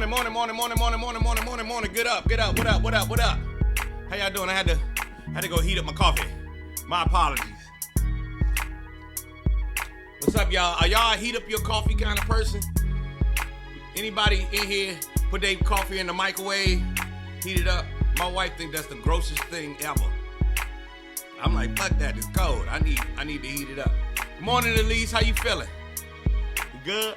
Morning. Get up. What up? How y'all doing? I had to go heat up my coffee. My apologies. What's up, y'all? Are y'all a heat up your coffee kind of person? Anybody in here put their coffee in the microwave, heat it up? My wife think that's the grossest thing ever. I'm like, fuck that, it's cold. I need to heat it up. Good morning, Elyse. How you feeling? You good?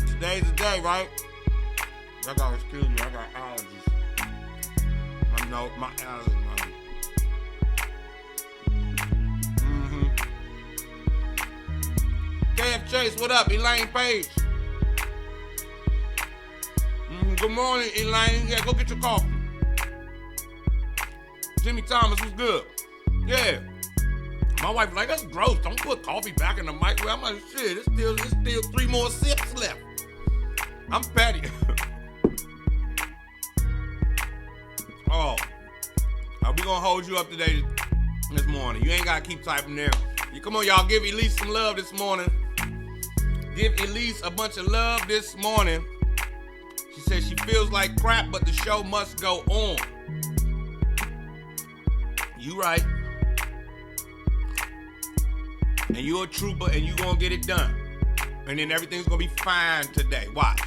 Today's the day, right? I gotta excuse me, I got allergies. My allergies, man. KF Chase, what up? Elaine Page. Good morning, Elaine. Yeah, go get your coffee. Jimmy Thomas, what's good? Yeah. My wife like, that's gross. Don't put coffee back in the microwave. I'm like, shit, it's still 3 more sips left. I'm petty. We gonna hold you up today this morning. You ain't gotta keep typing there. Come on, y'all, give Elyse some love this morning. Give Elyse a bunch of love this morning. She says she feels like crap, but the show must go on. You right. And you're a trooper, and you gonna get it done. And then everything's gonna be fine today. Watch.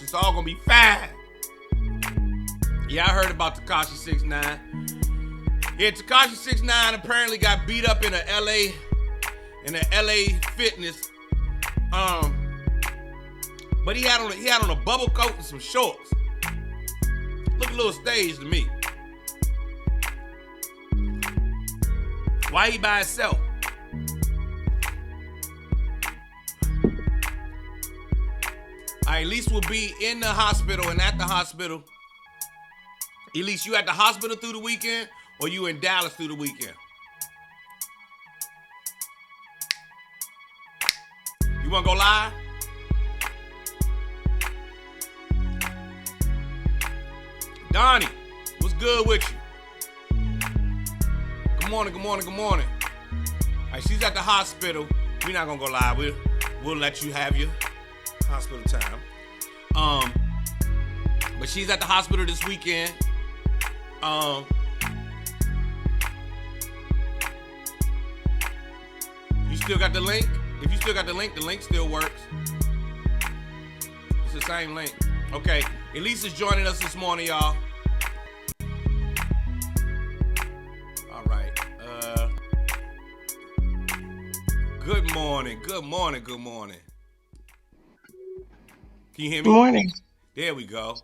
It's all gonna be fine. Yeah, I heard about Tekashi 6ix9ine. Yeah, Tekashi 6ix9ine apparently got beat up in a LA fitness. But he had on a bubble coat and some shorts. Look a little staged to me. Why he by himself? Elyse will be in the hospital and at the hospital. Elyse, you at the hospital through the weekend or you in Dallas through the weekend? You want to go live? Donnie, what's good with you? Good morning. All right, she's at the hospital. We're not going to go live. We'll let you have your hospital time. But she's at the hospital this weekend. You still got the link? If you still got the link still works. It's the same link. Okay, Elyse is joining us this morning, y'all. All right. Good morning. Can you hear me? Good morning. There we go.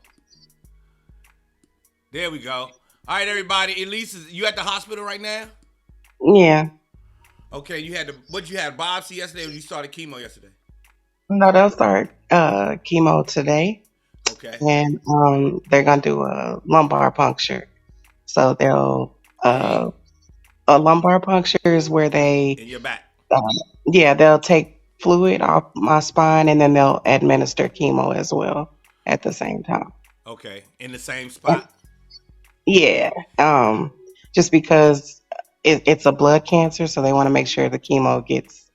All right, everybody. Elyse, you at the hospital right now? Yeah. Okay, you had biopsy yesterday or you started chemo yesterday? No, they'll start chemo today. Okay. And they're gonna do a lumbar puncture. So they'll a lumbar puncture is where they In your back. they'll take fluid off my spine and then they'll administer chemo as well at the same time. Okay, in the same spot. Yeah. Just because it's a blood cancer, so they want to make sure the chemo gets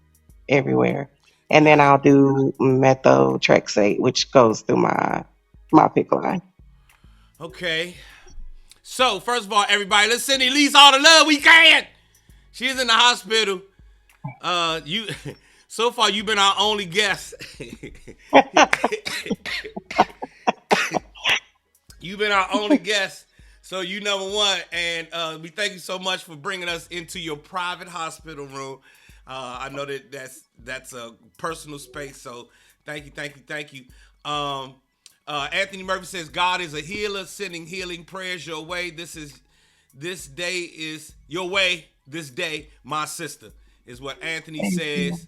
everywhere. And then I'll do methotrexate, which goes through my PICC line. Okay. So, first of all, everybody, let's send Elyse all the love we can. She's in the hospital. So far, you've been our only guest. You've been our only guest. So you number one, and we thank you so much for bringing us into your private hospital room. I know that's a personal space, so thank you. Anthony Murphy says God is a healer, sending healing prayers your way. This day is your way. This day, my sister, is what Anthony says.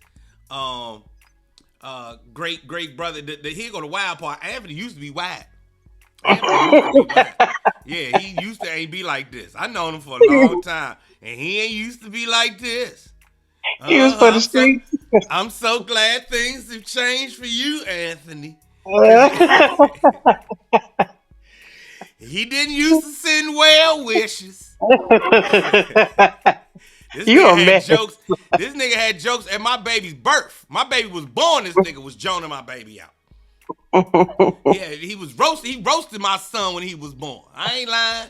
Great brother. Here go the wild part. Anthony used to be wild. Yeah, he used to ain't be like this. I known him for a long time, and he ain't used to be like this. He was for the streets. I'm so glad things have changed for you, Anthony. He didn't used to send well wishes. This You nigga a had mess. jokes. This nigga had jokes at my baby's birth. My baby was born. This nigga was joning my baby out. Yeah, he was roasted. He roasted my son when he was born. I ain't lying.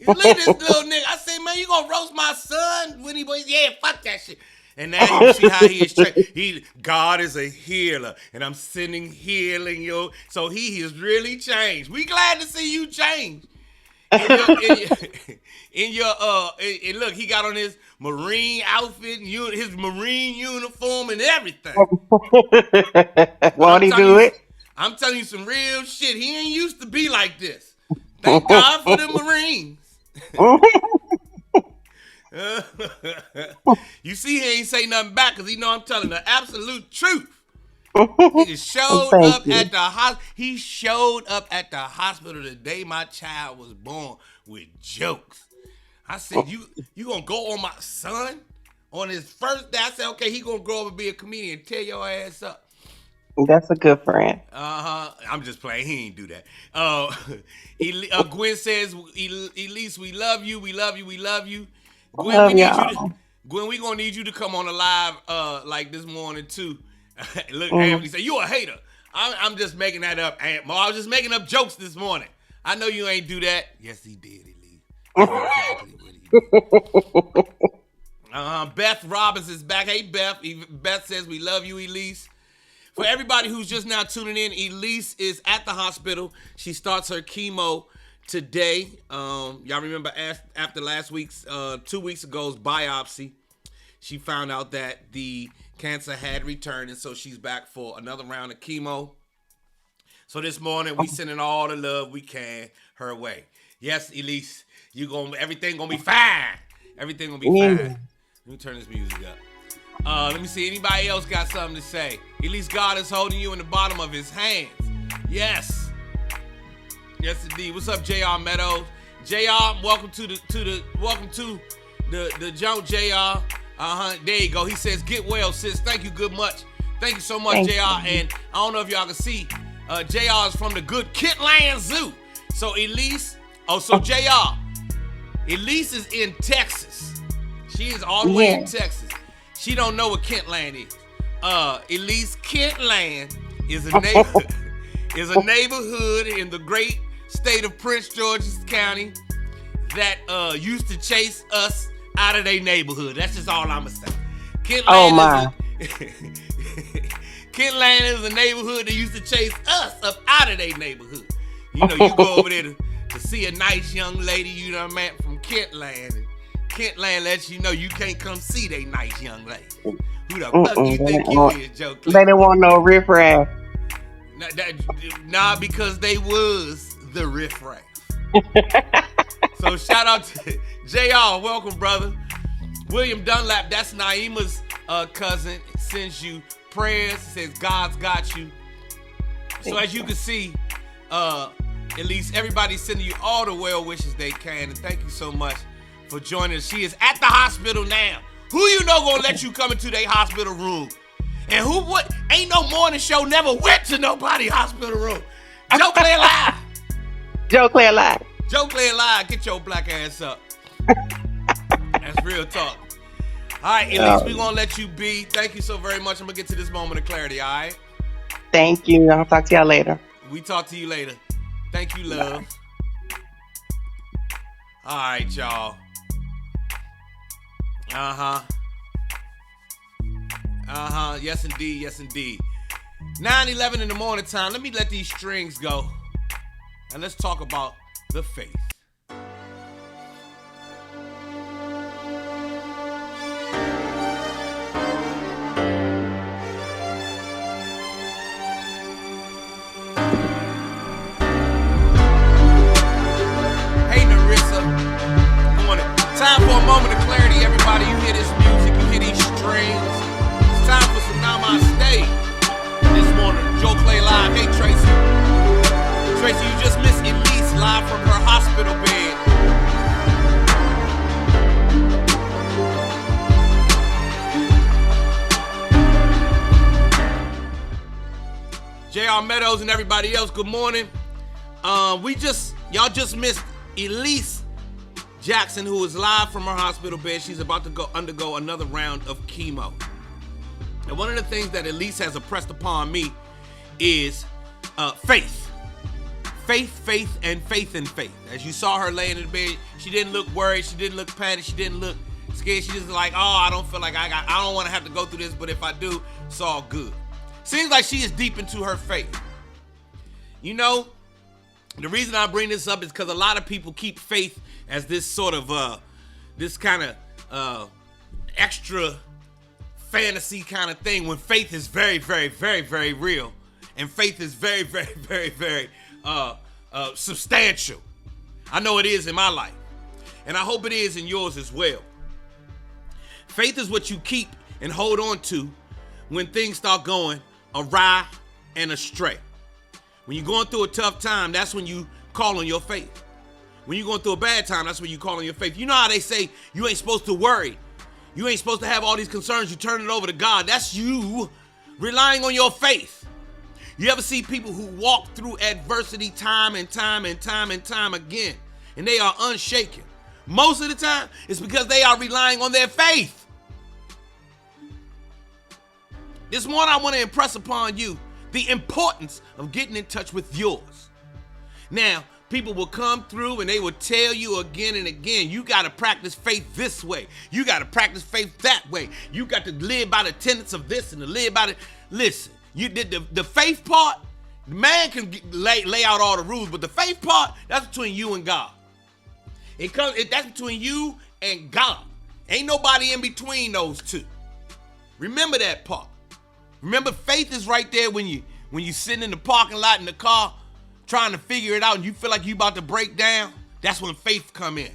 Look at this little nigga. I said, man, you gonna roast my son when he was? Yeah, fuck that shit. And now you see how he is straight. God is a healer, and I'm sending healing, yo. So he has really changed. We glad to see you change. And look, he got on his Marine outfit, his Marine uniform, and everything. But Won't he do it? I'm telling you some real shit. He ain't used to be like this. Thank God for the Marines. You see, he ain't say nothing back because he know I'm telling the absolute truth. He just showed up at the hospital. He showed up at the hospital the day my child was born with jokes. I said, you gonna go on my son on his first day? I said, okay, he gonna grow up and be a comedian. Tear your ass up. That's a good friend. I'm just playing. He ain't do that. Gwynn says, Elyse, we love you. We love you. We love you. Gwynn, Love we need y'all. you to. Gwen, we gonna need you to come on the live like this morning too. Look, Mm. Anthony say you a hater. I'm just making that up. I was just making up jokes this morning. I know you ain't do that. Yes, he did, Elyse. That's exactly what he did. Beth Robbins is back. Hey, Beth. Beth says we love you, Elyse. For everybody who's just now tuning in, Elyse is at the hospital. She starts her chemo today. Y'all remember after last week's, 2 weeks ago's biopsy, she found out that the cancer had returned, and so she's back for another round of chemo. So this morning, we sending all the love we can her way. Yes, Elyse, everything gonna be fine. Everything gonna be fine. Let me turn this music up. Let me see. Anybody else got something to say? At least God is holding you in the bottom of His hands. Yes. Yes, indeed. What's up, Jr. Meadows? Jr. Welcome to the jump, Jr. There you go. He says, "Get well, sis." Thank you, good much. Thank you so much, Thank Jr. you. And I don't know if y'all can see. Jr. is from the good Kentland Zoo. So Elyse. Jr. Elyse is in Texas. She is all the way in Texas. She don't know what Kentland is. Elyse, Kentland is a neighborhood in the great state of Prince George's County that used to chase us out of their neighborhood. That's just all I'ma say. Kentland Kentland is a neighborhood that used to chase us up out of their neighborhood. You know, you go over there to see a nice young lady, you know what I mean, from Kentland. And Kentland lets you know you can't come see they nice young lady. Who the fuck you think you is, Joe Cliff? They didn't want no riffraff. Nah, because they was the riffraff. So shout out to JR, welcome, brother. William Dunlap, that's Naima's cousin, sends you prayers, says God's got you. So as you can see, at least everybody's sending you all the well wishes they can, and thank you so much for joining us. She is at the hospital now. Who you know gonna let you come into their hospital room? And ain't no morning show never went to nobody's hospital room. Joe Claire Live. Joe Claire Live. Joe Claire Live, get your black ass up. That's real talk. All right, Elyse, we gonna let you be. Thank you so very much. I'm gonna get to this moment of clarity, all right? Thank you. I'll talk to y'all later. We talk to you later. Thank you, love. All right, y'all. Yes, indeed. Yes, indeed. 9:11 in the morning time. Let me let these strings go. And let's talk about the faith. Hey, Narissa. Time for a moment of clarity, everybody. You hear this music, you hear these strings. It's time for some namaste. This morning, Joe Clay Live. Hey, Tracy. Tracy, you just missed Elyse live from her hospital bed. JR Meadows and everybody else, good morning. Y'all just missed Elyse Jackson, who is live from her hospital bed. She's about to undergo another round of chemo. And one of the things that Elyse has impressed upon me is faith. Faith, and faith in faith. As you saw her laying in the bed, she didn't look worried. She didn't look panicked. She didn't look scared. She just like, oh, I don't feel like I don't want to have to go through this, but if I do, it's all good. Seems like she is deep into her faith. You know, the reason I bring this up is because a lot of people keep faith as this sort of, this kind of extra fantasy kind of thing, when faith is very, very, very, very real. And faith is very, very, very, very substantial. I know it is in my life. And I hope it is in yours as well. Faith is what you keep and hold on to when things start going awry and astray. When you're going through a tough time, that's when you call on your faith. When you're going through a bad time, that's when you call on your faith. You know how they say you ain't supposed to worry. You ain't supposed to have all these concerns. You turn it over to God. That's you relying on your faith. You ever see people who walk through adversity time and time and time and time again, and they are unshaken? Most of the time, it's because they are relying on their faith. This morning, I want to impress upon you the importance of getting in touch with yours. Now, people will come through and they will tell you again and again, you got to practice faith this way. You got to practice faith that way. You got to live by the tenets of this and to live by the... Listen, you did the faith part, the man can lay out all the rules, but the faith part, that's between you and God. That's between you and God. Ain't nobody in between those two. Remember that part. Remember, faith is right there when you sitting in the parking lot in the car trying to figure it out and you feel like you about to break down. That's when faith come in.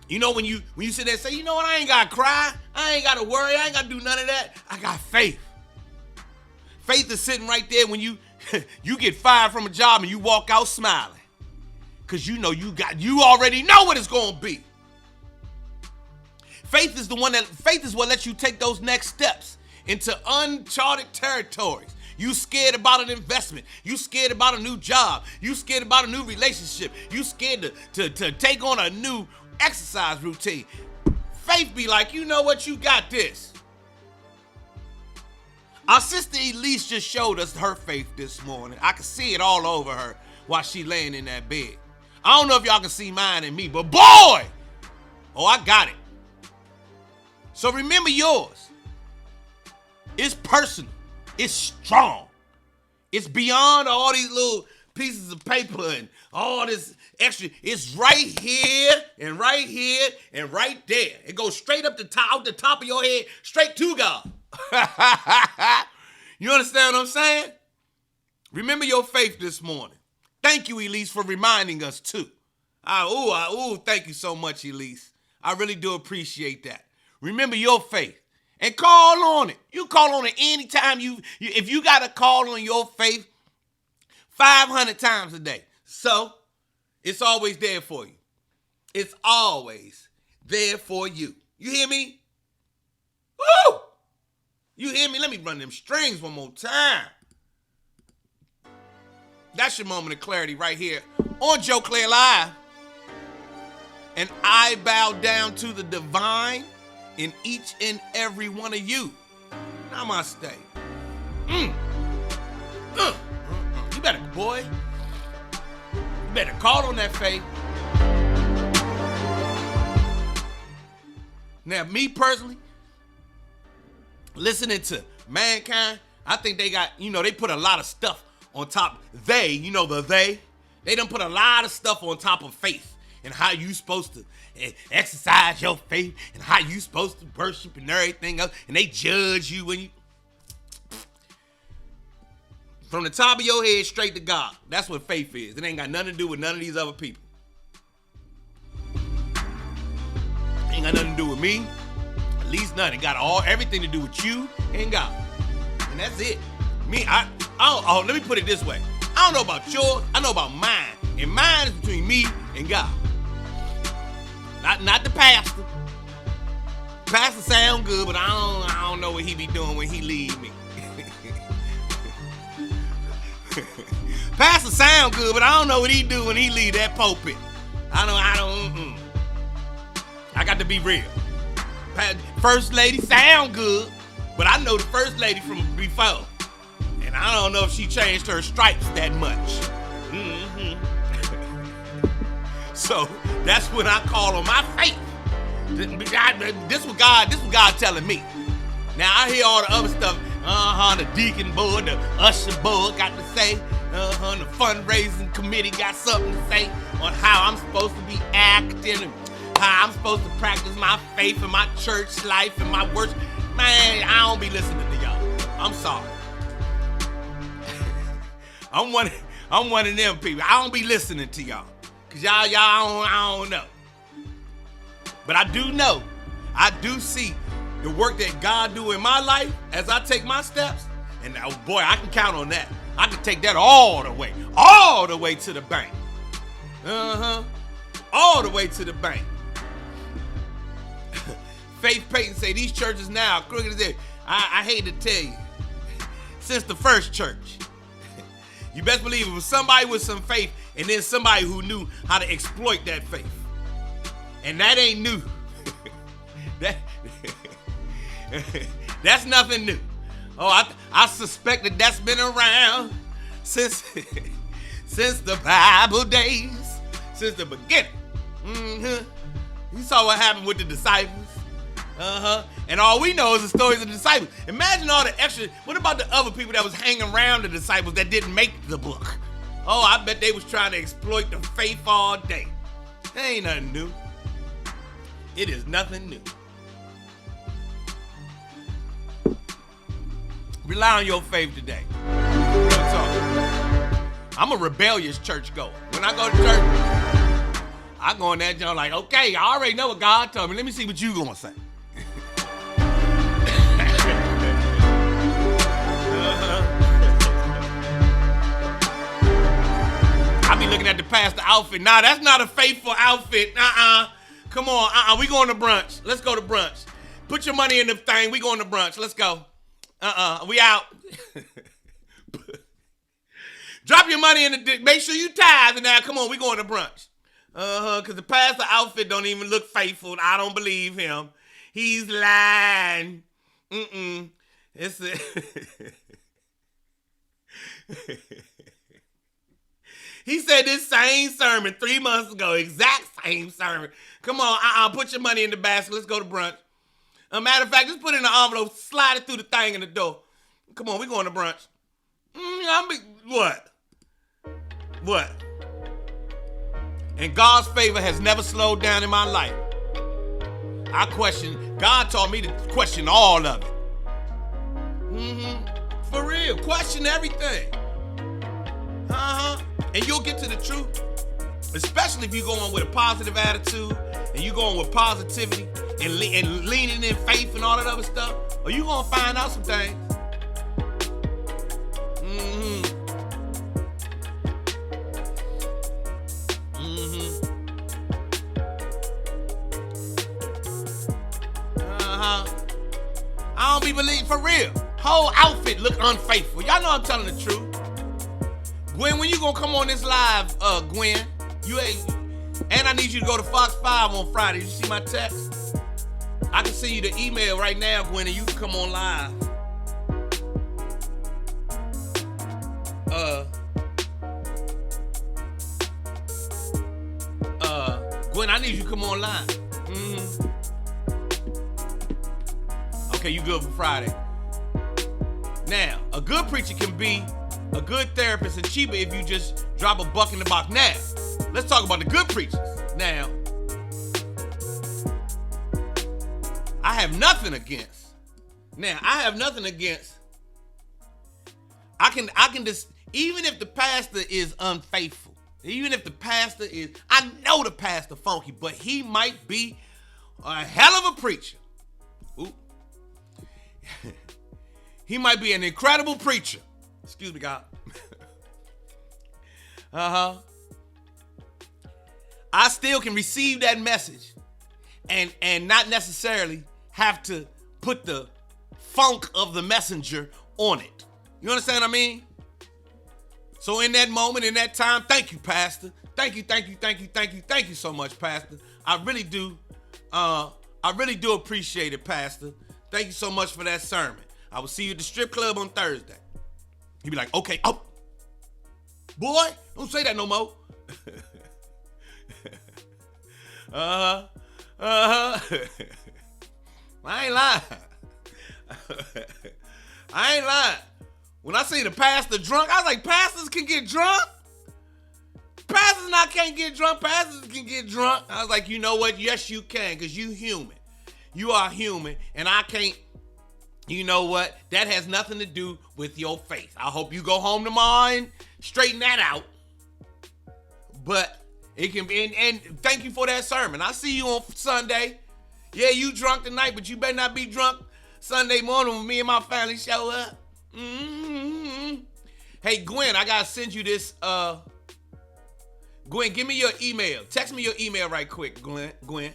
You know, when you sit there and say, you know what, I ain't got to cry. I ain't got to worry. I ain't got to do none of that. I got faith. Faith is sitting right there when you get fired from a job and you walk out smiling. Because you know you already know what it's going to be. Faith is what lets you take those next steps into uncharted territories. You scared about an investment. You scared about a new job. You scared about a new relationship. You scared to take on a new exercise routine. Faith be like, you know what? You got this. Our sister Elyse just showed us her faith this morning. I could see it all over her while she laying in that bed. I don't know if y'all can see mine and me, but boy, oh, I got it. So remember yours. It's personal. It's strong. It's beyond all these little pieces of paper and all this extra. It's right here and right here and right there. It goes straight up out the top of your head, straight to God. You understand what I'm saying? Remember your faith this morning. Thank you, Elyse, for reminding us too. Thank you so much, Elyse. I really do appreciate that. Remember your faith and call on it. You call on it anytime if you got to call on your faith 500 times a day. So it's always there for you. It's always there for you. You hear me? Woo! You hear me? Let me run them strings one more time. That's your moment of clarity right here on Joe Claire Live. And I bow down to the divine in each and every one of you. Namaste. You better, boy. You better call on that faith. Now, me personally, listening to Mankind, I think they got, they put a lot of stuff on top. They done put a lot of stuff on top of faith and how you supposed to exercise your faith and how you supposed to worship and everything else. And they judge you when you, from the top of your head straight to God. That's what faith is. It ain't got nothing to do with none of these other people. Ain't got nothing to do with me. At least nothing. It got everything to do with you and God. And that's it. Let me put it this way. I don't know about yours. I know about mine. And mine is between me and God. Not the pastor. Pastor sound good, but I don't know what he be doing when he leave me. Pastor sound good, but I don't know what he do when he leave that pulpit. I don't. got to be real. First lady sound good, but I know the first lady from before. And I don't know if she changed her stripes that much. Mm-hmm. So that's when I call on my faith. This was God telling me. Now I hear all the other stuff. The deacon board, the usher board got to say. The fundraising committee got something to say on how I'm supposed to be acting and how I'm supposed to practice my faith and my church life and my worship. Man, I don't be listening to y'all. I'm sorry. I'm one of them people. I don't be listening to y'all. Cause y'all I don't know. But I do know, I do see the work that God do in my life as I take my steps. And oh boy, I can count on that. I can take that all the way to the bank. All the way to the bank. Faith Payton say these churches now, crooked as it. I hate to tell you, since the first church, you best believe it was somebody with some faith and then somebody who knew how to exploit that faith. And that ain't new. That's nothing new. Oh, I suspect that's been around since the Bible days, since the beginning. You saw what happened with the disciples. And all we know is the stories of the disciples. Imagine all the extra. What about the other people that was hanging around the disciples that didn't make the book? Oh, I bet they was trying to exploit the faith all day. That ain't nothing new. It is nothing new. Rely on your faith today. I'm a rebellious churchgoer. When I go to church, I go in that joint like, okay, I already know what God told me. Let me see what you gonna say. I be looking at the pastor outfit. Nah, that's not a faithful outfit. Come on, we going to brunch. Let's go to brunch. Put your money in the thing. We going to brunch. Let's go. We out. Drop your money in the. Make sure you tithe now. Come on, we going to brunch. Because the pastor outfit don't even look faithful. I don't believe him. He's lying. It's He said this same sermon 3 months ago, exact same sermon. Come on, put your money in the basket. Let's go to brunch. Matter of fact, just put it in the envelope, slide it through the thing in the door. Come on, we going to brunch. What? And God's favor has never slowed down in my life. God taught me to question all of it. For real, question everything. And you'll get to the truth. Especially if you go on with a positive attitude and you going with positivity and leaning in faith and all that other stuff, or you gonna find out some things. I don't be believing for real. Whole outfit look unfaithful. Y'all know I'm telling the truth. Gwen, when you gonna come on this live, Gwen? You ain't. And I need you to go to Fox 5 on Friday. You see my text? I can send you the email right now, Gwen, and you can come on live. Gwen, I need you to come on live. Okay, you good for Friday. Now, a good preacher can be a good therapist and cheaper if you just drop a buck in the box. Now, let's talk about the good preachers. Now, I have nothing against. I can just, even if the pastor is unfaithful, I know the pastor funky, but he might be a hell of a preacher. Ooh. He might be an incredible preacher. Excuse me, God. I still can receive that message and not necessarily have to put the funk of the messenger on it. You understand what I mean? So in that moment, in that time, thank you, Pastor. Thank you so much, Pastor. I really do I really do appreciate it, Pastor. Thank you so much for that sermon. I will see you at the strip club on Thursday. He'd be like, okay, oh, boy, don't say that no more. uh-huh. Uh-huh. I ain't lying. I ain't lying. When I see the pastor drunk, I was like, pastors can get drunk? Pastors not can't get drunk. Pastors can get drunk. I was like, you know what? Yes, you can, because you human. You are human, and I can't. You know what? That has nothing to do with your faith. I hope you go home tomorrow and straighten that out. But it can be, and thank you for that sermon. I'll see you on Sunday. Yeah, you drunk tonight, but you better not be drunk Sunday morning when me and my family show up. Mm-hmm. Hey, Gwynn, I gotta send you this. Gwynn, give me your email. Text me your email right quick, Gwynn.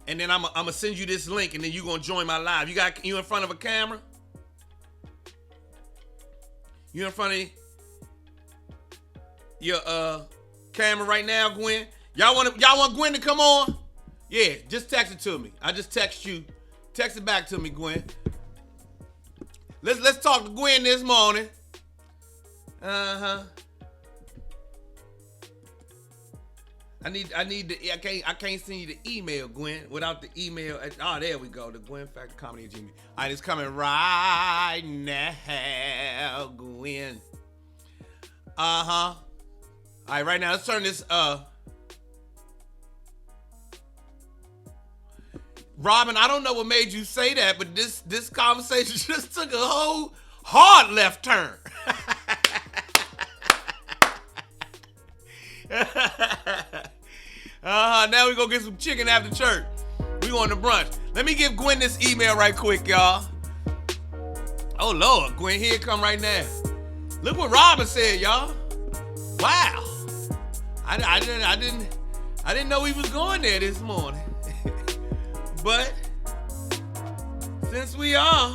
And then I'm gonna send you this link, and then you gonna join my live. You in front of a camera? You in front of your camera right now, Gwynn? Y'all want Gwynn to come on? Yeah, just text it to me. I just text you. Text it back to me, Gwynn. Let's talk to Gwynn this morning. Uh-huh. I can't send you the email, Gwynn, without the email. Oh, there we go. The Gwynn Factor Comedy at Gmail. All right, it's coming right now, Gwynn. Uh-huh. All right, right now, let's turn this, Robin, I don't know what made you say that, but this conversation just took a whole hard left turn. Now we gonna get some chicken after church. We going to brunch. Let me give Gwynn this email right quick, y'all. Oh Lord, Gwynn, here it come right now. Look what Robin said, y'all. Wow. I didn't know he was going there this morning. But since we are,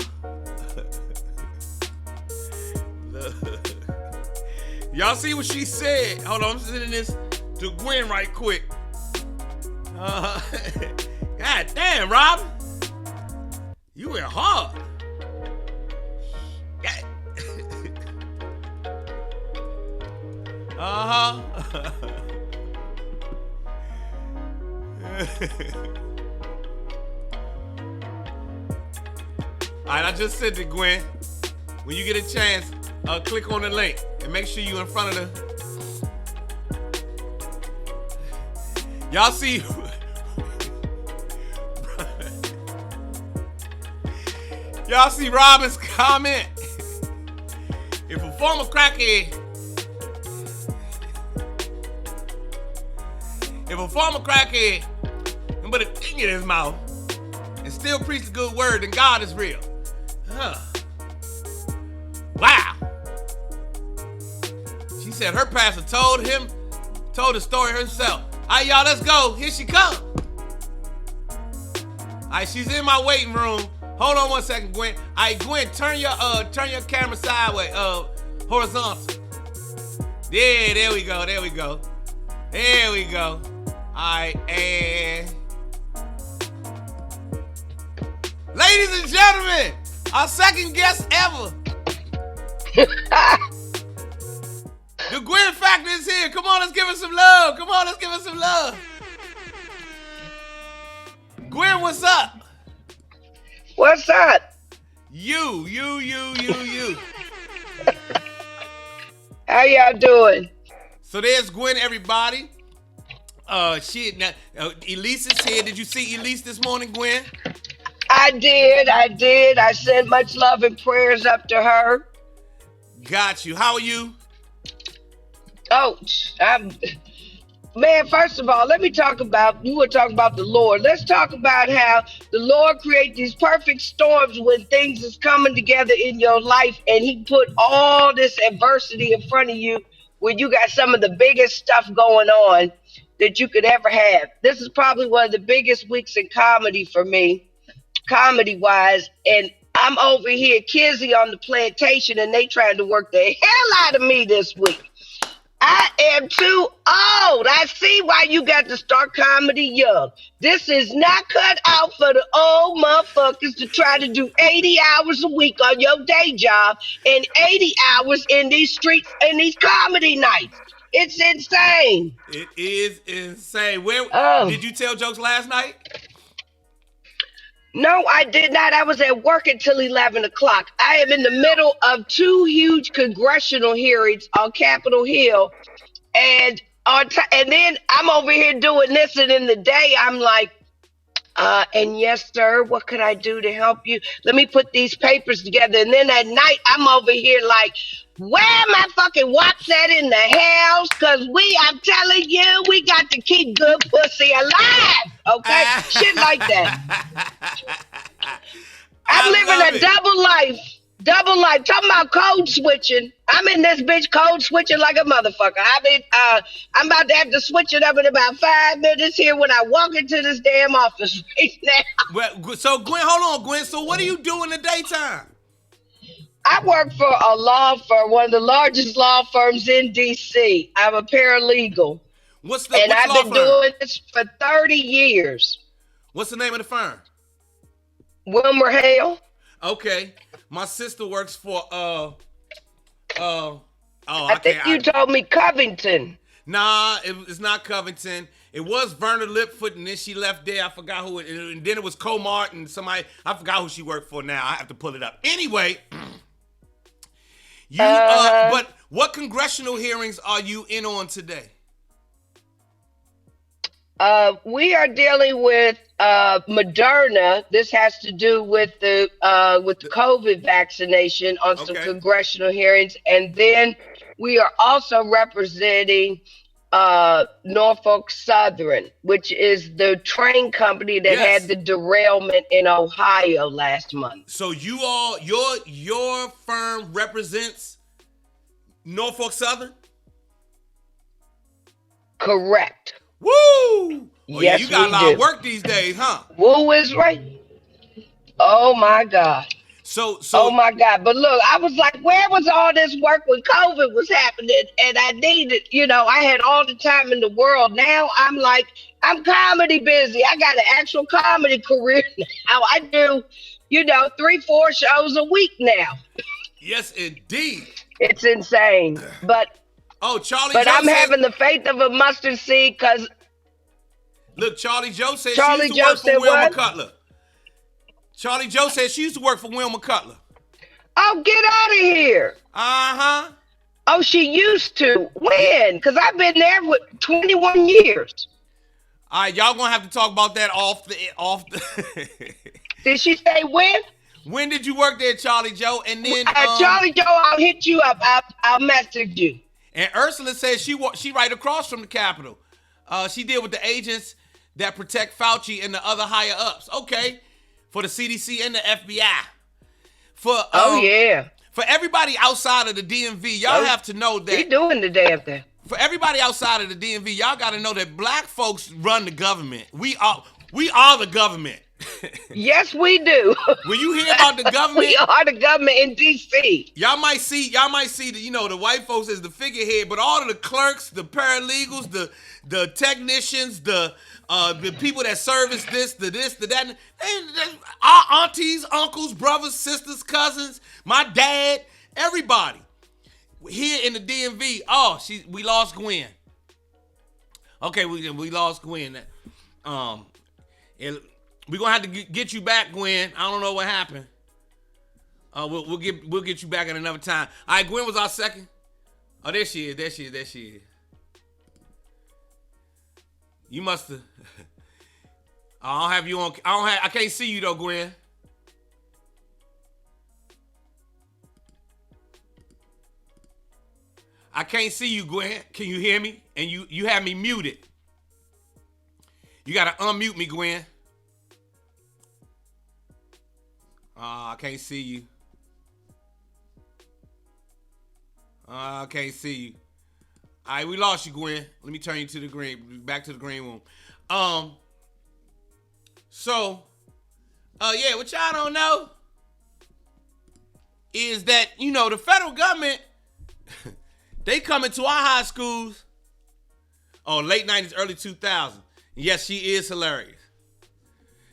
y'all see what she said? Hold on, I'm sending this to Gwynn right quick. God damn, Robin, you went hard. Uh-huh. All right, I just sent it, Gwynn. When you get a chance, click on the link and make sure you're in front of the. Y'all see? Y'all see Robin's comment? If a former crackhead can put a thing in his mouth and still preach the good word, then God is real. Wow. She said her pastor told the story herself. All right, y'all, let's go. Here she comes. All right, she's in my waiting room. Hold on one second, Gwynn. All right, Gwynn, turn your camera sideways, horizontal. Yeah, there we go. All right, and ladies and gentlemen, our second guest ever. The Gwynn Factor is here. Come on, let's give us some love. Gwynn, what's up? What's up? You. How y'all doing? So there's Gwynn, everybody. Elyse is here. Did you see Elyse this morning, Gwynn? I did. I sent much love and prayers up to her. Got you. How are you? Oh, man, first of all, you were talking about the Lord. Let's talk about how the Lord creates these perfect storms when things is coming together in your life, and he put all this adversity in front of you when you got some of the biggest stuff going on that you could ever have. This is probably one of the biggest weeks in comedy for me, comedy-wise, and I'm over here, Kizzy on the plantation, and they trying to work the hell out of me this week. I am too old. I see why you got to start comedy young. This is not cut out for the old motherfuckers to try to do 80 hours a week on your day job and 80 hours in these streets and these comedy nights. It's insane. It is insane. Where Um, did you tell jokes last night? no, I did not. I was at work until 11 o'clock. I am in the middle of two huge congressional hearings on Capitol Hill. And then I'm over here doing this, and in the day I'm like, and yes, sir, what could I do to help you? Let me put these papers together. And then at night I'm over here like, where my fucking wops at in the house? Cause I'm telling you, we got to keep good pussy alive. Okay? Shit like that. I'm I love living a it. double life. Double life. Talking about code switching. I'm in this bitch code switching like a motherfucker. I'm about to have to switch it up in about 5 minutes here when I walk into this damn office right now. Well, so Gwen, hold on, Gwen. So what do you do in the daytime? I work for a law firm, one of the largest law firms in DC. I'm a paralegal. And Which I've law been firm? doing this for 30 years. What's the name of the firm? Wilmer Hale. Okay, my sister works for I think you told me Covington. Nah, it's not Covington. It was Verna Lipfoot, and then she left there. I forgot who it. And then it was Comart and somebody. I forgot who she worked for. Now I have to pull it up. Anyway, but what congressional hearings are you in on today? We are dealing with Moderna. This has to do with the COVID vaccination on some Okay. congressional hearings, and then we are also representing Norfolk Southern, which is the train company that Yes. had the derailment in Ohio last month. So you all, your firm represents Norfolk Southern. Correct. Woo! Oh yeah, Yes, you got a we lot do. of work these days, huh? Woo is right. Oh my God. So Oh my God. But look, I was like, where was all this work when COVID was happening? And I needed, I had all the time in the world. Now I'm like, I'm comedy busy. I got an actual comedy career now. I do, 3-4 shows a week now. yes, indeed. It's insane. But Oh, Charlie but Joe I'm said, having the faith of a mustard seed because look, Charlie Joe said Charlie she used to Joe work for said Wilma what? Cutler. Charlie Joe said she used to work for Wilma Cutler. Oh, get out of here. Uh-huh. Oh, she used to. When? Because I've been there for 21 years. All right, y'all gonna have to talk about that off the. Did she say when? When did you work there, Charlie Joe? And then Charlie Joe, I'll hit you up. I'll message you. and Ursula says she right across from the Capitol. She deal with the agents that protect Fauci and the other higher ups. Okay, for the CDC and the FBI. Oh yeah. For everybody outside of the DMV, y'all have to know He that. doing the damn thing. For everybody outside of the DMV, y'all got to know that black folks run the government. We are the government. Yes, we do. When you hear about the government, We are the government in DC. y'all might see the the white folks as the figurehead, but all of the clerks, the paralegals, the technicians, the people that service this, the that, our aunties, uncles, brothers, sisters, cousins, my dad, everybody here in the DMV. Oh, we lost Gwynn. Okay, we lost Gwynn. And we're gonna have to get you back, Gwynn. I don't know what happened. We'll get you back at another time. All right, Gwen was our second. Oh, there she is. You must have. I don't have you on. I can't see you though, Gwen. I can't see you, Gwen. Can you hear me? And you have me muted. You gotta unmute me, Gwen. I can't see you. I can't see you. All right, we lost you, Gwen. Let me turn you to back to the green room. So, yeah, what y'all don't know is that, the federal government, They come into our high schools late 90s, early 2000s. Yes, she is hilarious.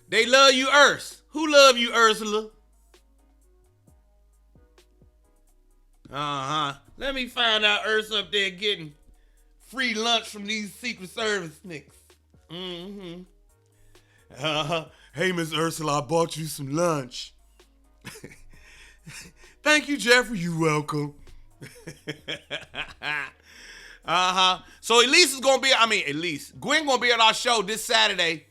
They love you, Urs. Who love you, Ursula? Let me find out Urs up there getting free lunch from these Secret Service niggas. Hey, Miss Ursula, I bought you some lunch. Thank you, Jeffrey. You're welcome. So Elyse is gonna be, Gwynn gonna be at our show this Saturday.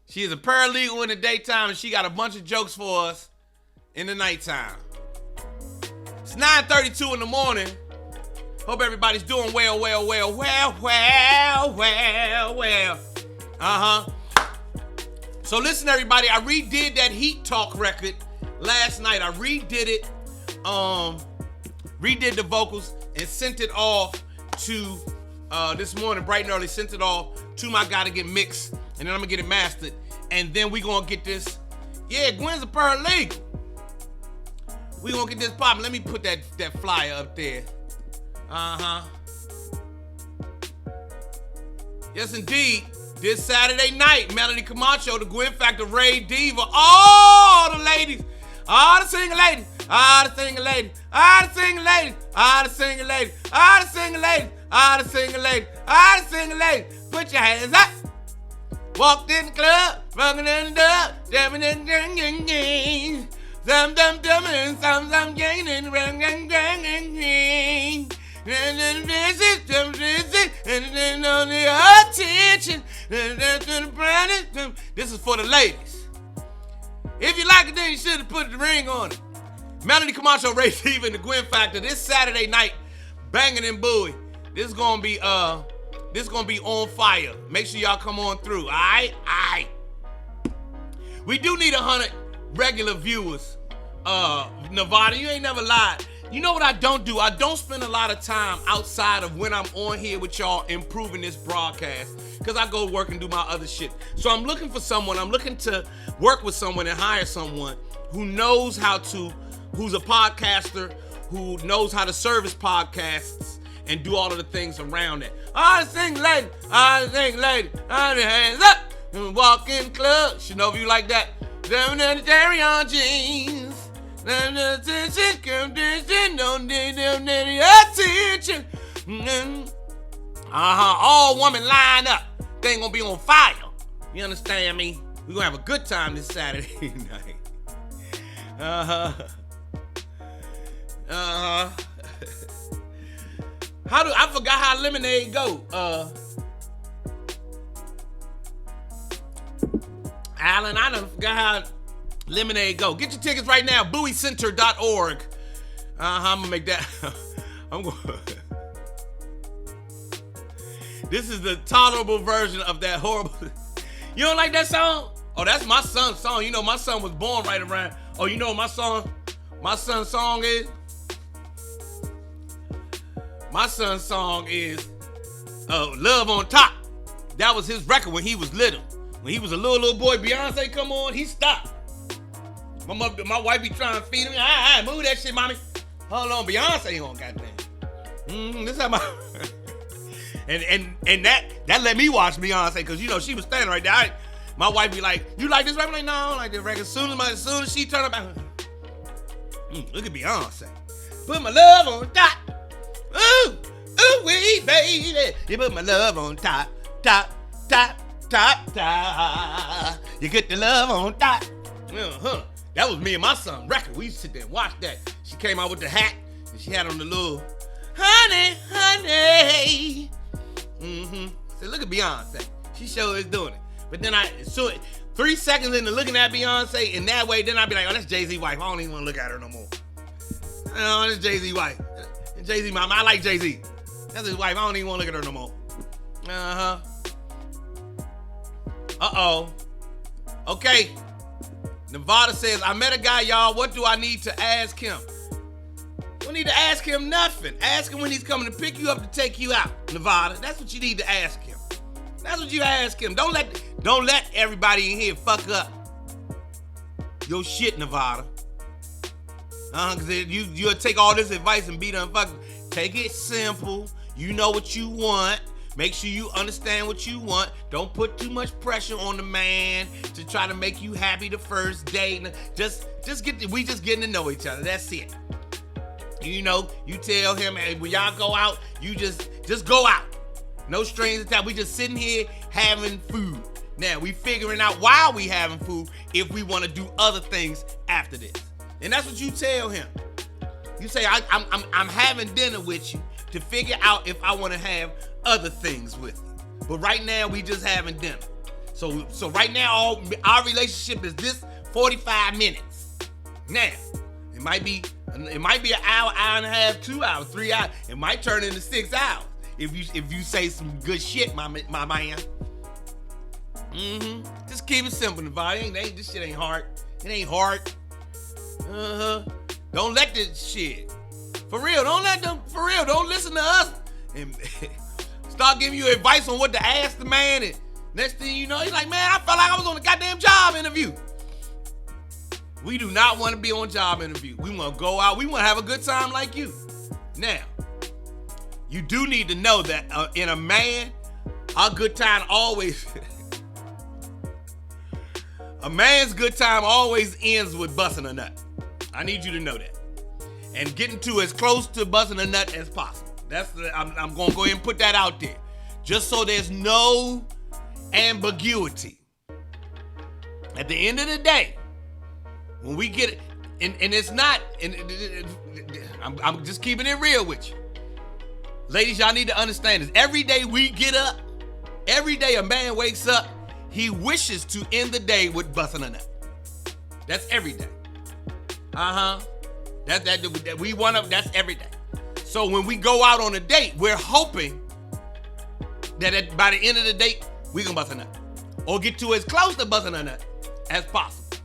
She is a paralegal in the daytime, and she got a bunch of jokes for us in the nighttime. It's 9:32 in the morning. Hope everybody's doing well. So listen, everybody, I redid that Heat Talk record last night. I redid it, redid the vocals, and sent it off to, this morning, bright and early, sent it off to my guy to get mixed, and then I'm gonna get it mastered. And then we gonna get this, Gwen's a paralegal. We gonna get this popping. Let me put that flyer up there. Yes, indeed. This Saturday night, Melanie Camacho, the Gwynn Factor, Ray Diva, all the ladies, all the single ladies, all the single ladies, all the single ladies, all the single ladies, all the single ladies, all the single ladies, all the single ladies, put your hands up. Walked in the club, rockin' in the dub, jamming in the gang, some and some gaining, and then visit, and then on the attention, this is for the ladies. If you like it, then you should have put the ring on it. Melanie Camacho, Ray Diva, and the Gwynn Factor this Saturday night, banging in Bowie. This is gonna be on fire. Make sure y'all come on through. All right. We do need 100 regular viewers. Nevada, you ain't never lied. You know what I don't do? I don't spend a lot of time outside of when I'm on here with y'all improving this broadcast, because I go work and do my other shit. So I'm looking for someone. I'm looking to work with someone and hire someone who knows who's a podcaster, who knows how to service podcasts and do all of the things around it. I sing lady, all the hands up, and walk in club. Should know if you like that. Down in the dairy on jeans. Attention. All women line up. Thing gonna be on fire. You understand me? We gonna have a good time this Saturday night. I forgot how lemonade go. Alan, I done forgot how lemonade go. Get your tickets right now, BowieCenter.org. I'm gonna make that. This is the tolerable version of that horrible. You don't like that song? Oh, that's my son's song. You know my son was born right around. Oh, you know what my son's song is? My son's song is Love on Top. That was his record when he was little. When he was a little boy, Beyonce come on, he stopped. My wife be trying to feed him. Move that shit, mommy. Hold on, Beyonce on, goddamn. This is how my and that let me watch Beyonce, because you know she was standing right there. My wife be like, "You like this record?" I'm like, "No, I don't like this record." As soon as she turn up, look at Beyonce. Put my love on top. Ooh, wee, baby. You put my love on top. You get the love on top. That was me and my son record. We used to sit there and watch that. She came out with the hat, and she had on the little honey. Said, look at Beyonce. She sure is doing it. But then 3 seconds into looking at Beyonce in that way, then I'd be like, oh, that's Jay-Z wife. I don't even want to look at her no more. Oh, that's Jay-Z wife. Jay-Z mama. I like Jay-Z. That's his wife. I don't even want to look at her no more. Okay. Nevada says, I met a guy, y'all. What do I need to ask him? You don't need to ask him nothing. Ask him when he's coming to pick you up to take you out, Nevada. That's what you need to ask him. That's what you ask him. Don't let everybody in here fuck up your shit, Nevada. Cause you'll take all this advice and be done fucking. Take it simple. You know what you want. Make sure you understand what you want. Don't put too much pressure on the man to try to make you happy the first date. We just getting to know each other. That's it. You know, you tell him, hey, when y'all go out, you just go out. No strings attached. We just sitting here having food. Now we figuring out why we having food if we want to do other things after this. And that's what you tell him. You say, I'm having dinner with you to figure out if I want to have other things with you. But right now we just having dinner. So right now our relationship is this 45 minutes. Now, it might be an hour, hour and a half, 2 hours, 3 hours. It might turn into 6 hours if you say some good shit, my man. Just keep it simple, Nevada. This shit ain't hard. It ain't hard. Don't let this shit. For real, don't let them. For real, don't listen to us and start giving you advice on what to ask the man. And next thing you know, he's like, man, I felt like I was on a goddamn job interview. We do not want to be on job interview. We want to go out. We want to have a good time like you. Now, you do need to know that in a man, our good time always. A man's good time always ends with busting a nut. I need you to know that. And getting to as close to busting a nut as possible. I'm going to go ahead and put that out there. Just so there's no ambiguity. At the end of the day, when we get it, and it's not, I'm just keeping it real with you. Ladies, y'all need to understand this. Every day we get up, every day a man wakes up, he wishes to end the day with busting a nut. That's every day. That we want to. That's every day. So when we go out on a date, we're hoping that by the end of the date, we can bust a nut, or get to as close to busting a nut as possible,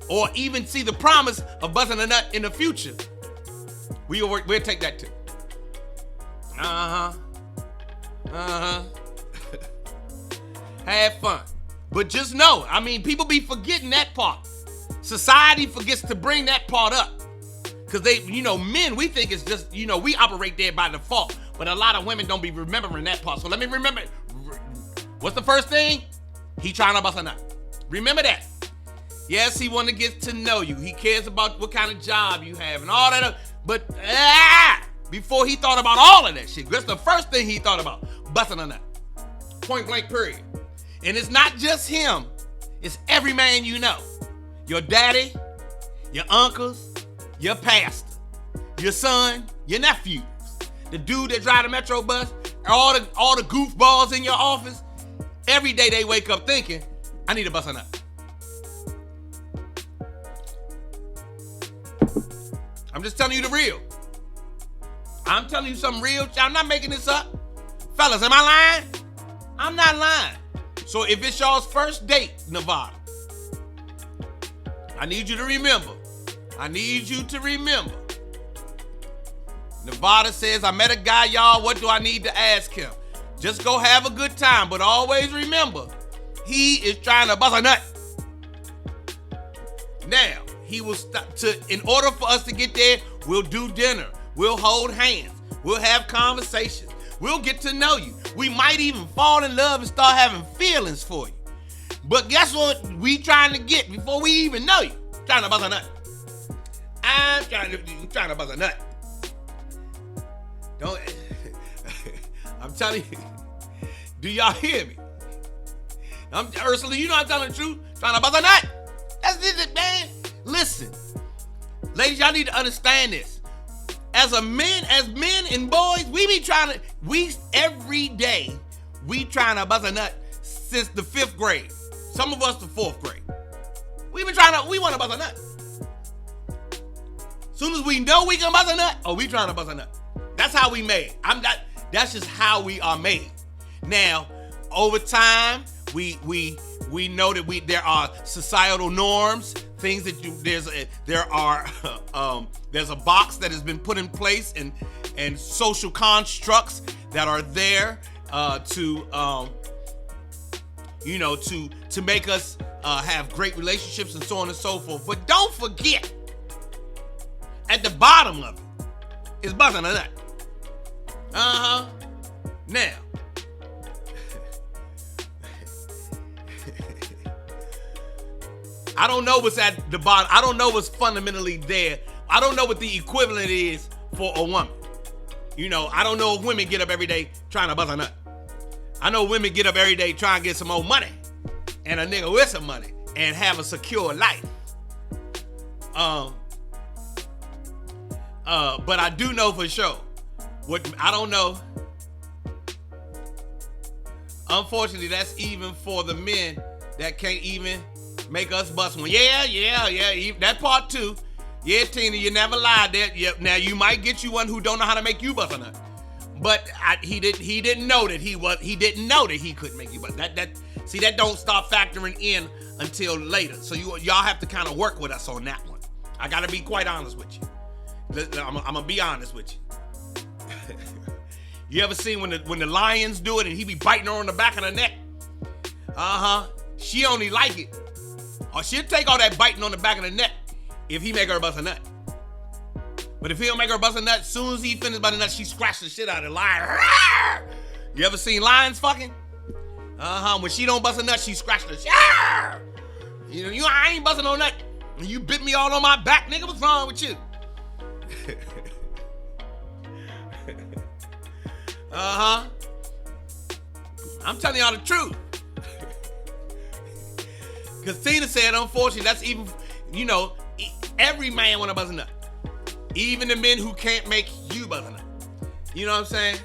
or even see the promise of busting a nut in the future. We'll take that too. Have fun, but just know. I mean, people be forgetting that part. Society forgets to bring that part up. Because men, we think it's just, we operate there by default. But a lot of women don't be remembering that part. So let me remember. What's the first thing? He trying to bust a nut. Remember that. Yes, he want to get to know you. He cares about what kind of job you have and all that. But before he thought about all of that shit, that's the first thing he thought about. Busting a nut. Point blank period. And it's not just him. It's every man you know. Your daddy, your uncles, your pastor, your son, your nephews, the dude that drive the metro bus, all the goofballs in your office. Every day they wake up thinking, I need to bust a nut. I'm just telling you the real. I'm telling you something real. I'm not making this up. Fellas, am I lying? I'm not lying. So if it's y'all's first date, Nevada, I need you to remember. Nevada says, I met a guy, y'all. What do I need to ask him? Just go have a good time. But always remember, he is trying to bust a nut. Now, he will in order for us to get there, we'll do dinner. We'll hold hands. We'll have conversations. We'll get to know you. We might even fall in love and start having feelings for you. But guess what we trying to get before we even know you? Trying to bust a nut. I'm trying to bust a nut. Don't. I'm telling you. Do y'all hear me? Ursula, you know I'm telling the truth. Trying to bust a nut. That's it, man. Listen, ladies, y'all need to understand this. As men and boys, every day we trying to bust a nut since the 5th grade. Some of us the 4th grade. We want to bust a nut. Soon as we know we can bust a nut, we trying to bust a nut. That's how we made. That's just how we are made. Now, over time, we know that there are societal norms, things that there's a box that has been put in place and social constructs that are there to make us have great relationships and so on and so forth. But don't forget, at the bottom of it is busting a nut. Uh-huh. Now, I don't know what's at the bottom. I don't know what's fundamentally there. I don't know what the equivalent is for a woman. You know, I don't know if women get up every day trying to bust a nut. I know women get up every day trying to get some more money and a nigga with some money and have a secure life. But I do know for sure. What I don't know. Unfortunately, that's even for the men that can't even make us bust one. Yeah. That part too. Yeah, Tina, you never lied there. Yeah, now you might get you one who don't know how to make you bust a nut. But he didn't know that he didn't know that he couldn't make you bust. That don't start factoring in until later. So y'all have to kind of work with us on that one. I gotta be quite honest with you. I'm gonna be honest with you. You ever seen when the lions do it and he be biting her on the back of the neck? She only like it, or she'll take all that biting on the back of the neck if he make her bust a nut. But if he don't make her bust a nut, as soon as he finishes by the nut, she scratch the shit out of the lion. You ever seen lions fucking? When she don't bust a nut, she scratch the shit. I ain't busting no nut. You bit me all on my back, nigga. What's wrong with you? I'm telling y'all the truth. Because Tina said, unfortunately, that's even, every man want to bust a nut. Even the men who can't make you bust a nut. You know what I'm saying?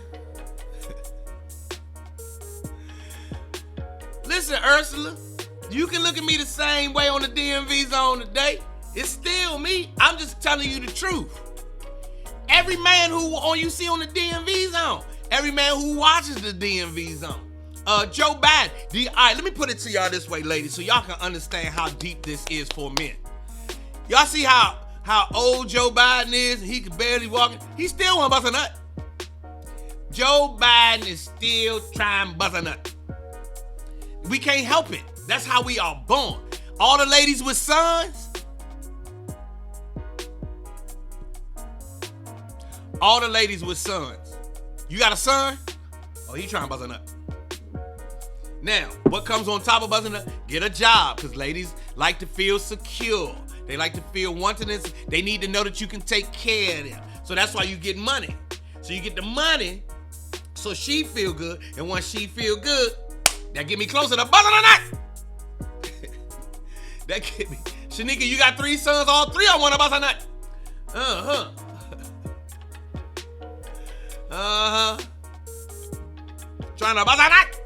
Listen, Ursula, you can look at me the same way on the DMV zone today. It's still me. I'm just telling you the truth. Every man who you see on the DMV zone, every man who watches the DMV zone, Joe Biden. All right, let me put it to y'all this way, ladies, so y'all can understand how deep this is for men. Y'all see how old Joe Biden is and he can barely walk? He still want to bust a nut. Joe Biden is still trying to bust a nut. We can't help it. That's how we are born. All the ladies with sons, all the ladies with sons. You got a son? Oh, he trying to bust a nut. Now, what comes on top of busting a nut? Get a job, because ladies like to feel secure. They like to feel wanted. They need to know that you can take care of them. So that's why you get money. So you get the money so she feel good. And once she feel good, that get me closer to busting a nut. That get me. Shanika, you got 3 sons. All 3 of them want to bust a nut. Trying to bust a nut.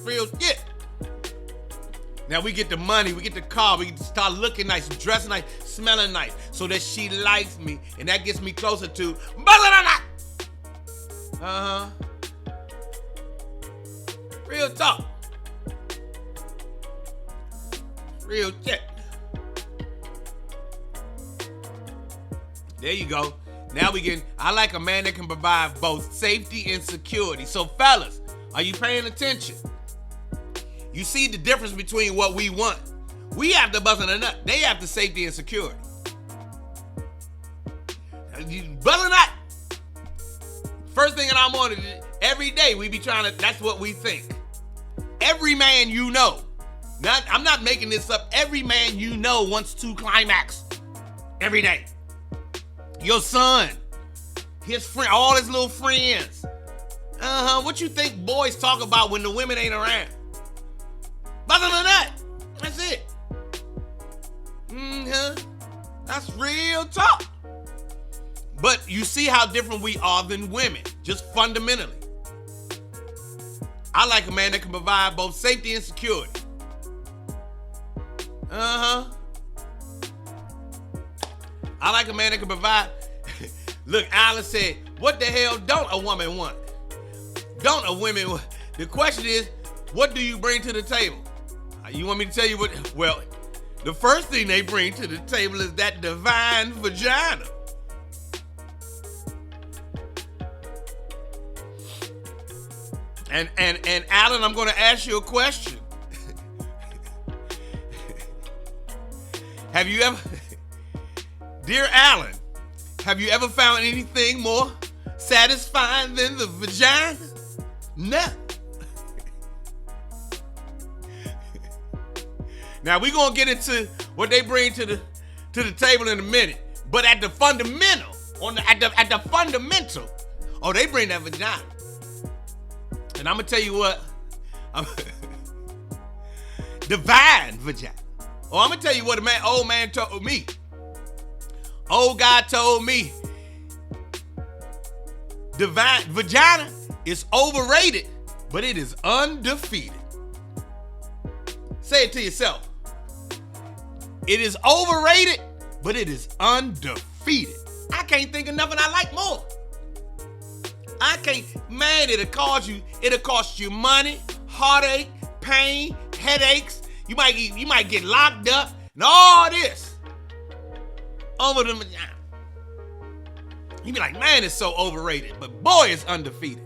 Real shit. Now we get the money, we get the car, we get to start looking nice, dressing nice, smelling nice, so that she likes me, and that gets me closer to busting a nut. Real talk. Real shit. There you go. Now I like a man that can provide both safety and security. So fellas, are you paying attention? You see the difference between what we want. We have the busting a nut. They have the safety and security. You bust a nut. First thing that I'm on it, every day we be trying to, that's what we think. Every man you know, I'm not making this up. Every man you know wants to climax every day. Your son, his friend, all his little friends. What you think boys talk about when the women ain't around? Busting a nut. That's it. That's real talk. But you see how different we are than women, just fundamentally. I like a man that can provide both safety and security. I like a man that can provide. Look, Alice said, what the hell don't a woman want? Don't a woman want? The question is, what do you bring to the table? You want me to tell you what? Well, the first thing they bring to the table is that divine vagina. And Alan, I'm going to ask you a question. Have you ever, dear Alan, have you ever found anything more satisfying than the vagina? No. Now we're gonna get into what they bring to the table in a minute. But at the fundamental, at the fundamental, oh, they bring that vagina. And I'm gonna tell you what, divine vagina. Oh, I'm gonna tell you what old man told me. Old guy told me, divine vagina is overrated, but it is undefeated. Say it to yourself. It is overrated, but it is undefeated. I can't think of nothing I like more. I can't, man, it'll cost you money, heartache, pain, headaches. You might get locked up and all this over the vagina. You be like, man, it's so overrated, but boy, it's undefeated.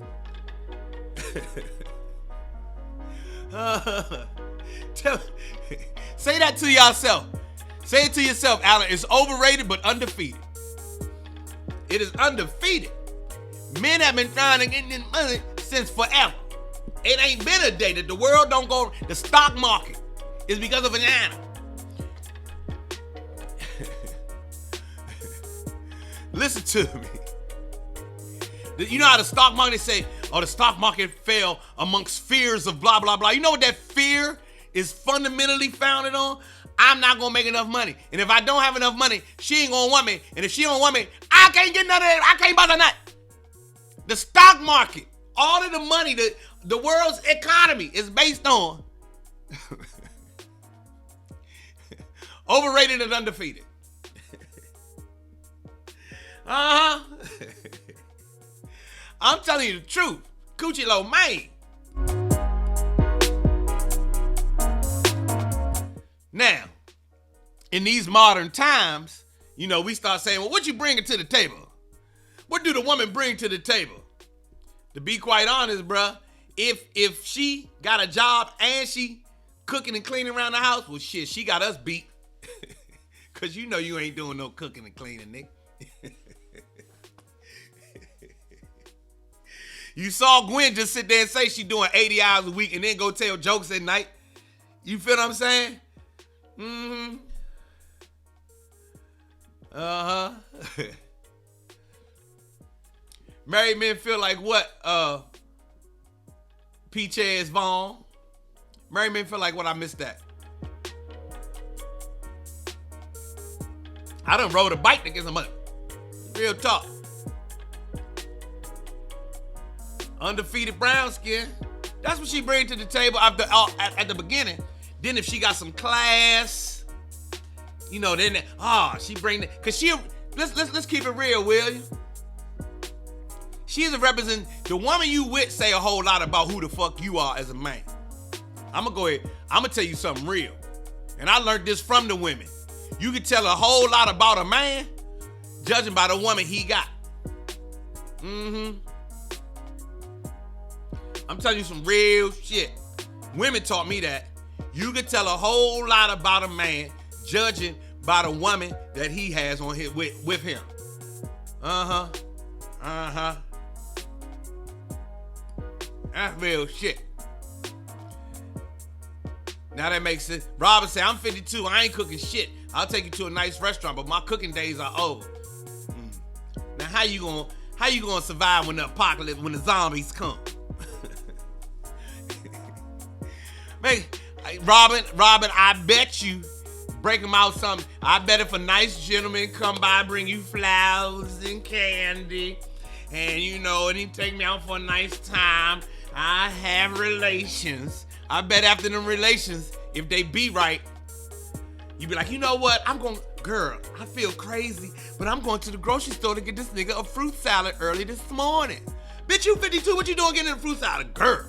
Say that to yourself. Say it to yourself, Alan. It's overrated but undefeated. It is undefeated. Men have been trying to get this money since forever. It ain't been a day that the world don't go. The stock market is because of vagina. Listen to me. You know how the stock market say, oh, the stock market fell amongst fears of blah, blah, blah. You know what that fear is fundamentally founded on? I'm not going to make enough money. And if I don't have enough money, she ain't going to want me. And if she don't want me, I can't get none of it. I can't buy the nut. The stock market, all of the money, the world's economy is based on overrated and undefeated. Uh-huh. I'm telling you the truth. Coochie Lo Man. Now, in these modern times, you know, we start saying, well, what you bringing to the table? What do the woman bring to the table? To be quite honest, bruh, if she got a job and she cooking and cleaning around the house, well, shit, she got us beat. Because you know you ain't doing no cooking and cleaning, nigga. You saw Gwynn just sit there and say she doing 80 hours a week and then go tell jokes at night. You feel what I'm saying? Mm-hmm. Uh-huh. Married men feel like what? Peach-ass Vaughn. Married men feel like what? I missed that. I done rode a bike to get some money. Real talk. Undefeated brown skin. That's what she bring to the table at the beginning. Then if she got some class, you know, then she bring it. Cause let's keep it real, will you? She is a represent. The woman you with say a whole lot about who the fuck you are as a man. I'm gonna go ahead. I'm gonna tell you something real. And I learned this from the women. You can tell a whole lot about a man judging by the woman he got. Mm-hmm. I'm telling you some real shit. Women taught me that. You can tell a whole lot about a man judging by the woman that he has on his with him. Uh-huh. Uh-huh. That's real shit. Now that makes sense. Robin said, I'm 52. I ain't cooking shit. I'll take you to a nice restaurant, but my cooking days are over. Now how you gonna survive when the apocalypse, when the zombies come? Man, Robin, I bet you break them out something. I bet if a nice gentleman come by, bring you flowers and candy, and you know, and he take me out for a nice time, I have relations. I bet after them relations, if they be right, you be like, you know what? Girl, I feel crazy, but I'm going to the grocery store to get this nigga a fruit salad early this morning. Bitch, you 52, what you doing getting a fruit salad? Girl.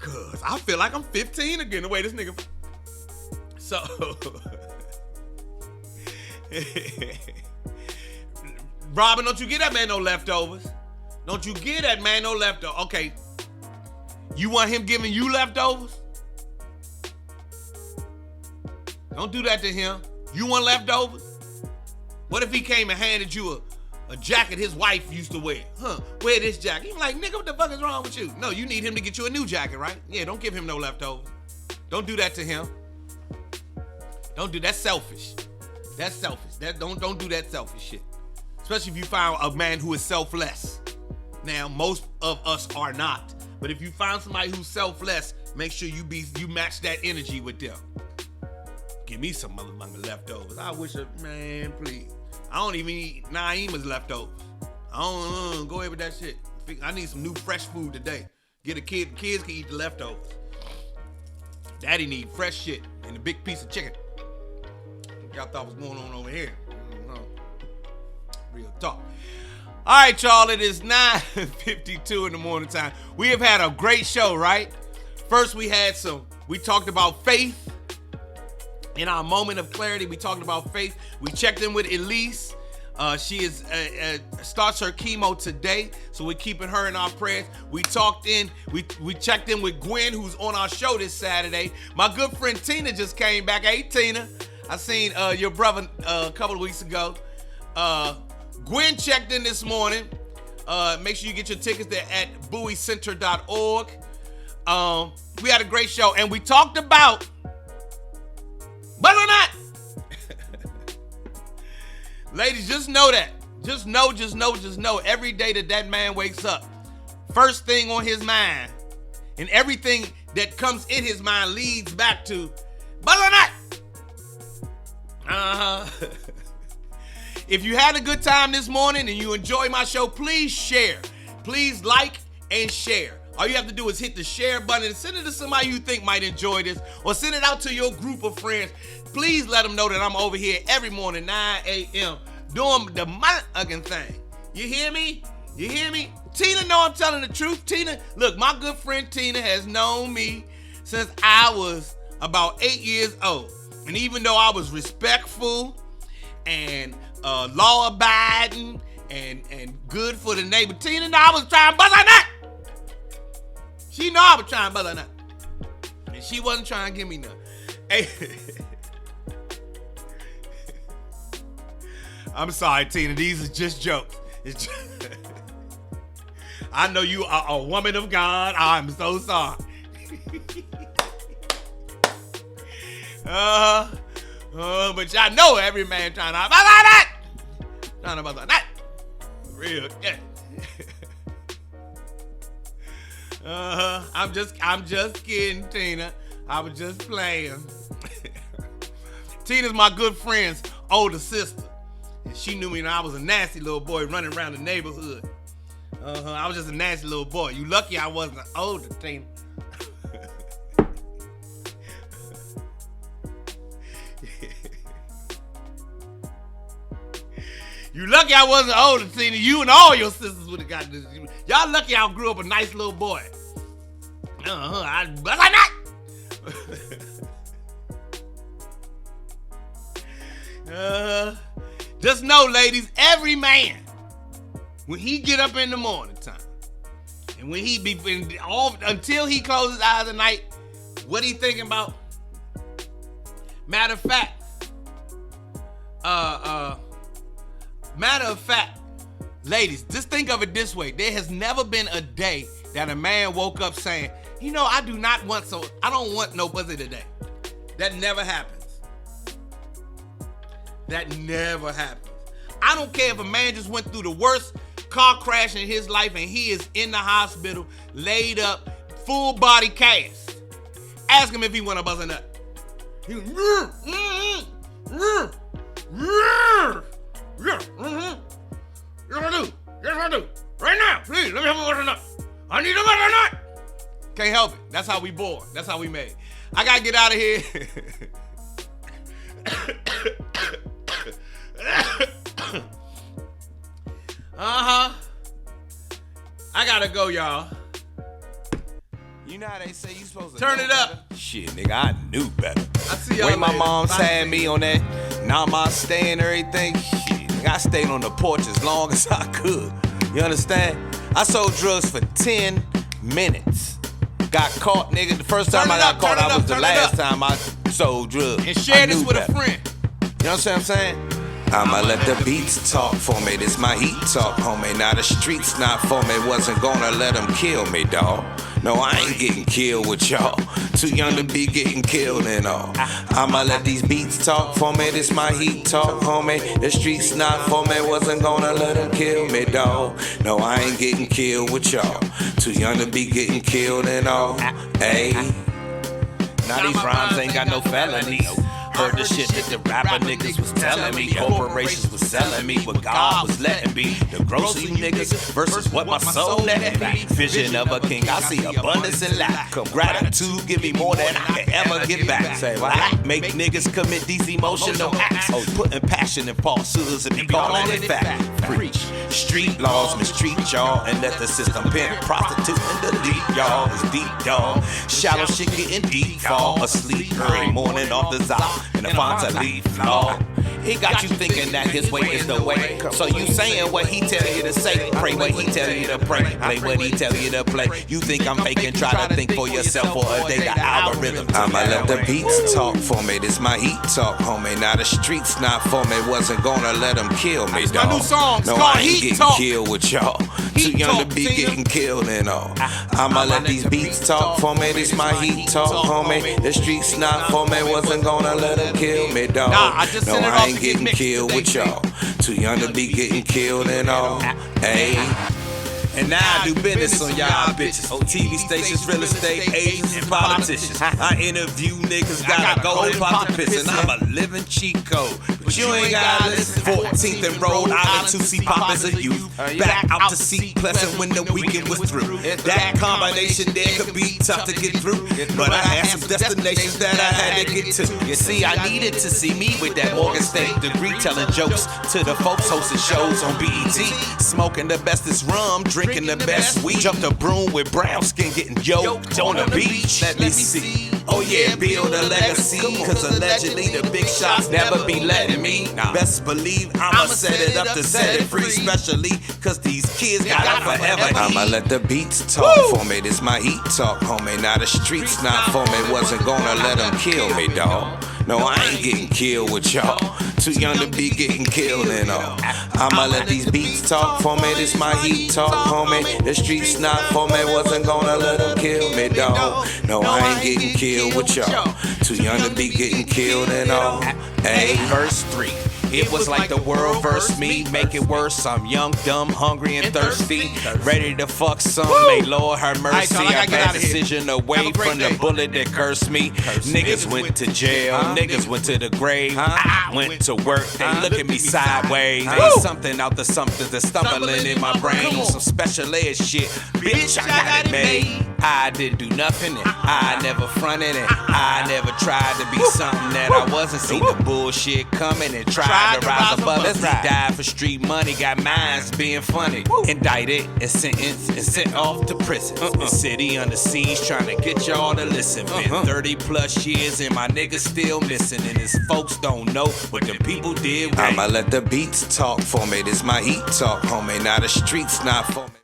Cause I feel like I'm 15 again the way this nigga. So, Robin, don't you get that man no leftovers. Don't you get that man no leftovers. Okay, you want him giving you leftovers? Don't do that to him. You want leftovers? What if he came and handed you a jacket his wife used to wear. Wear this jacket. He's like, nigga, what the fuck is wrong with you? No, you need him to get you a new jacket, right? Yeah, don't give him no leftovers. Don't do that to him. That's selfish. That's selfish. Don't do that selfish shit. Especially if you find a man who is selfless. Now, most of us are not. But if you find somebody who's selfless, make sure you match that energy with them. Give me some motherfucking leftovers. I wish man, please. I don't even eat Naima's leftovers. I don't go ahead with that shit. I need some new fresh food today. Get a kid. Kids can eat the leftovers. Daddy need fresh shit and a big piece of chicken. Y'all thought was going on over here. Real talk. All right, y'all. It is 9:52 in the morning time. We have had a great show, right? First, we talked about faith. In our moment of clarity, we talked about faith. We checked in with Elyse. She starts her chemo today, so we're keeping her in our prayers. We checked in with Gwynn, who's on our show this Saturday. My good friend Tina just came back. Hey, Tina. I seen your brother a couple of weeks ago. Gwynn checked in this morning. Make sure you get your tickets there at BowieCenter.org. We had a great show, and we talked about but or not. Ladies, just know that. Just know. Every day that man wakes up, first thing on his mind, and everything that comes in his mind leads back to but or not. If you had a good time this morning and you enjoy my show, please share. Please like and share. All you have to do is hit the share button and send it to somebody you think might enjoy this, or send it out to your group of friends. Please let them know that I'm over here every morning, 9 a.m., doing the motherfucking thing. You hear me? Tina know I'm telling the truth. Tina, look, my good friend Tina has known me since I was about 8 years old. And even though I was respectful and law-abiding and good for the neighbor, Tina know I was trying to bust her nut. She know I was trying to bust her nut. And she wasn't trying to give me none. Hey. I'm sorry, Tina. These are just jokes. I know you are a woman of God. I'm so sorry. But y'all know every man trying to bust that. Trying to bust that. Real. Yeah. I'm just kidding, Tina. I was just playing. Tina's my good friend's older sister. And she knew me when I was a nasty little boy running around the neighborhood. I was just a nasty little boy. You lucky I wasn't older, Tina. You lucky I wasn't older, Tina. You and all your sisters would have got this. Y'all lucky I grew up a nice little boy. I not. Just know, ladies, every man, when he get up in the morning time, and when he be until he closes his eyes at night, what he thinking about? Matter of fact, ladies, just think of it this way. There has never been a day that a man woke up saying, you know, I don't want no pussy today. That never happens. That never happens. I don't care if a man just went through the worst car crash in his life and he is in the hospital, laid up, full body cast. Ask him if he want to bust a nut. He goes, Yes, I do. Right now, please, let me have a bust a nut. I need a bust a nut. Can't help it. That's how we born. That's how we made. I gotta get out of here. I gotta go, y'all. You know how they say you supposed to turn it up. Shit, nigga, I knew better. I see y'all Way my later. mom Bye. had me on that namaste and everything. Shit, nigga, I stayed on the porch as long as I could. You understand? I sold drugs for 10 minutes. Got caught, nigga. The first time I got caught, was the last time I sold drugs. And share this with better. a friend. You know what I'm saying? I'ma let the beats talk for me. This my heat talk, homie. Now the streets not for me. Wasn't gonna let them kill me, dawg. No, I ain't getting killed with y'all. Too young to be getting killed and all. I'ma let these beats talk for me. This my heat talk, homie. The streets not for me. Wasn't gonna let them kill me, dawg. No, I ain't getting killed with y'all. Too young to be getting killed and all. Hey. Now these rhymes ain't got no felonies. Heard the shit that the rapper niggas was telling me. Corporations was selling me what God was letting be. The grocery niggas versus what my soul letting me. Vision of a king, I see abundance and lack. Gratitude give me more than I can ever get back. Say what? Make niggas commit these emotional acts. Putting passion in falsehoods and be calling it fact. Preach street laws, mistreat y'all, and let the system pimp, prostitute, and delete y'all. It's deep, dog. Shallow shit getting deep, fall asleep early morning off the zop. And the fonts are leaf law. He got you thinking that his way is the way. So you saying what he tell you to say. Pray what he tell you to pray. Play what he tell you to play. You think I'm faking, try to think for yourself for a day. The algorithm. I'ma let the beats talk for me. This my heat talk, homie. Now the streets not for me. Wasn't gonna let them kill me, dawg. My new song. No, I ain't getting killed with y'all. Too young to be getting killed and all. I'ma let these beats talk for me. This my heat talk, homie. The streets not for me. Wasn't gonna let them kill me, dawg. No, I ain't getting killed with y'all. Too young to be getting killed and all. Hey. And now I do business on y'all bitches. On TV stations, real estate agents, and politicians. I interview niggas, gotta go and pop the piss. And I'm a living cheat code. But you ain't gotta listen. 14th and Rhode Island to see pop as a youth. Back out to see Pleasant when the weekend was through. That combination there could be tough to get through. But I had some destinations that I had to get to. You see, I needed to see me with that Morgan State degree, telling jokes to the folks hosting shows on BET. Smoking the bestest rum, drinking the best weed. Jumped a broom with brown skin, getting yoked on the beach. Let me see. Oh yeah, build a legacy. Cause allegedly the big shots never be letting me. Best believe I'ma set it up to set it free. Especially cause these kids gotta forever. I'ma let the beats talk for me. This my heat talk, homie. Now the streets not for me. Wasn't gonna let them kill me, dawg. No, I ain't getting killed with y'all. Too young to be getting killed and all. I'ma let these beats talk for me. This my heat talk, homie. The streets not for me. Wasn't gonna let them kill me, dawg. No, I ain't getting killed with y'all. Too young to be getting killed and all. Hey, verse 3. It was like the world versed me, make it worse. I'm young, dumb, hungry, and thirsty. Ready to fuck some, may Lord have mercy. I made a decision away from the bullet that cursed me. Niggas went to jail, niggas went to the grave. I went to work, they look at me sideways. Ain't something out the something that's stumbling in my brain. Some special ed shit, bitch, I got it made. I didn't do nothing, and I never fronted, and I never tried to be something that I wasn't. See the bullshit coming and tried to rise above it. He died for street money, got minds being funny. Indicted and sentenced and sent off to prison. The city under siege trying to get y'all to listen. Been 30 plus years and my niggas still missing. And his folks don't know what the people did. I'ma let the beats talk for me. This my heat talk, homie. Now the streets not for me.